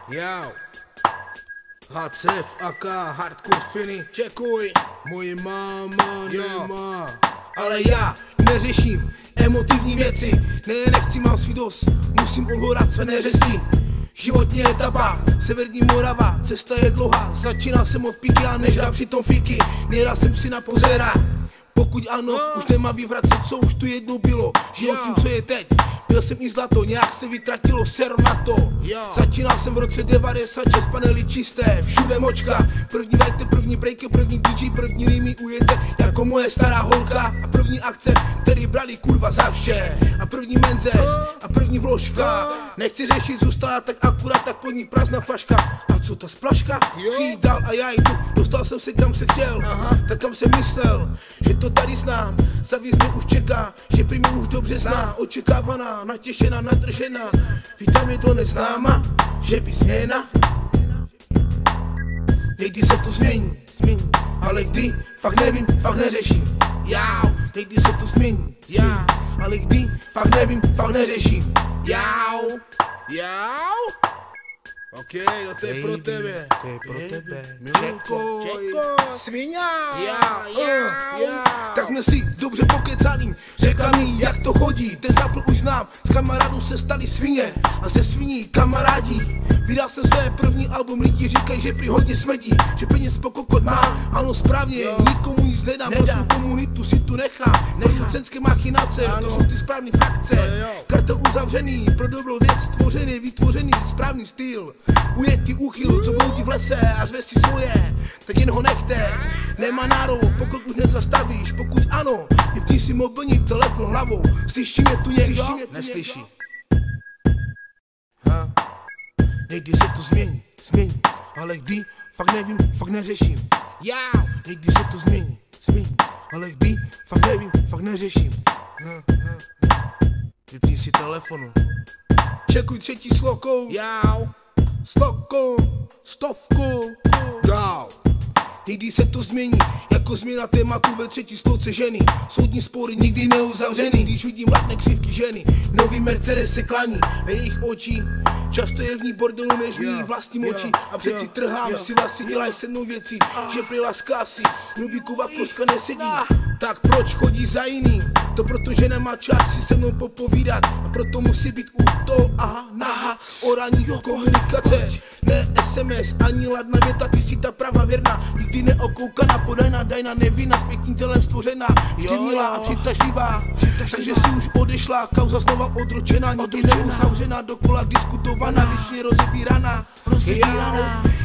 Jau. HCF, AK, Hardcore Finy, čekuj. Moje máma nemá, ale já neřeším emotivní věci. Nechci, mám svý dost, musím odhorat své neřesti. Životní etapa, severní Morava, cesta je dlouhá. Začínal jsem od píky a nežrál přitom fíky. Nehrál jsem si na pozera. Pokud ano, už nemá vyvracet, co už tu jednou bylo. Žiju tím, co je teď. Byl jsem i zlato, nějak se vytratilo, sero na to. Začínal jsem v roce 96, panely čisté, všude močka. První vajte, první breaky, první DJ, první rýmy ujete jako moje stará holka. A první akce, který brali kurva za vše. A první menzes, a první vložka. Nechci řešit, zůstala tak akurát, tak pod ní prázdná flaška. A co ta splaška? Chci jít dál a já jdu. Dostal jsem se kam se chtěl, tak kam jsem myslel, že to tady znám. Zavíz mě už čeká, že prý mě už dobře zná. Očekávaná, natěšená, nadržená. Vítám je to neznáma, že by změna. Někdy se to změní, ale kdy, fakt nevím, fakt neřeším. Jau, někdy se to změní, ale kdy, fakt nevím, fakt neřeším. Jau. OK, to je pro tebe. To je pro tebe. Čeko, sviňa. Tak jsme si dobře pokecali. Řekla mi, jak to chodí. Ten zápl už znám. Z kamarádů se stali svině a ze sviní kamarádi. Vydal jsem své první album, lidi říkají, že prý hodně smrdí, že peněz po kokot má. Ano, správně, nikomu nic nedám, pro svou komunitu si tu nechám. Producenské machinace, to jsou ty správný frakce. Kartel uzavřený, pro dobrou věc stvořený, vytvořený správný styl. Ujetý úchyl, co bloudí v lese a řve si svoje, tak jen ho nechte. Nemá nárok, pokud už nezastavíš, pokud ano, vypni si mobilní telefon hlavou. Slyší mě tu někdo? Neslyší. Někdy se to změní, ale kdy, fakt nevím, fakt neřeším. Někdy se to změní, ale kdy, fakt nevím, fakt neřeším. Vypni si telefonu. Čekuj třetí slokou. Slokou, stovku. Někdy se to změní, jako změna tématu ve třetí sloce ženy. Soudní spory nikdy neuzavřený, když vidím latné křivky ženy. Nový Mercedes se klaní ve jejich očí, často je v ní bordelu než mý vlastní oči. A přeci trhám si vlasy, dělaj se mnou věcí, že prý laská si, Rubíkova kostka nesedí. Tak proč chodí za jiný? To protože nemá čas si se mnou popovídat, a proto musí být u toho orální komunikace. Ne SMS, ani ladná věta, ty si ta pravá věrná. Nikdy neokoukaná, podajná, dajná, nevinná, s pěkným tělem stvořená. Vždy milá a přitažlivá, takže si už odešla, kauza znova odročená. Nikdy neuzavřená, dokola diskutovaná, věčně rozebíraná.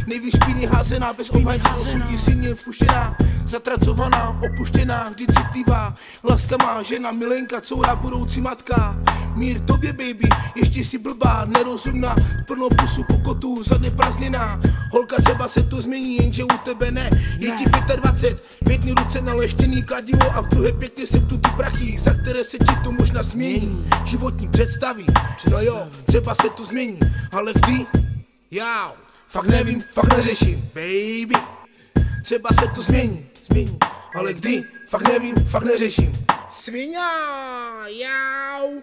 Nejvíc špíny házená, bez obhajce osudí syně vpuštěná. Zatracovaná, opuštěná, vždy citlivá. Láska má žena, milenka, coura, budoucí matka. Mír tobě, baby, ještě si blbá, nerozumná, plno pusu kokotů, zadne prázdněná. Holka, třeba se to změní, jenže u tebe ne. Je ti 25, v jedné ruce naleštěný kladivo a v druhé pěkně septu ty prachy, za které se ti to možná změní. Životní představy, no jo, třeba se to změní, ale kdy? Fakt nevím, fakt neřeším, baby. Třeba se to změní, ale kdy? Fakt nevím, fakt neřeším. Sviňa, jau.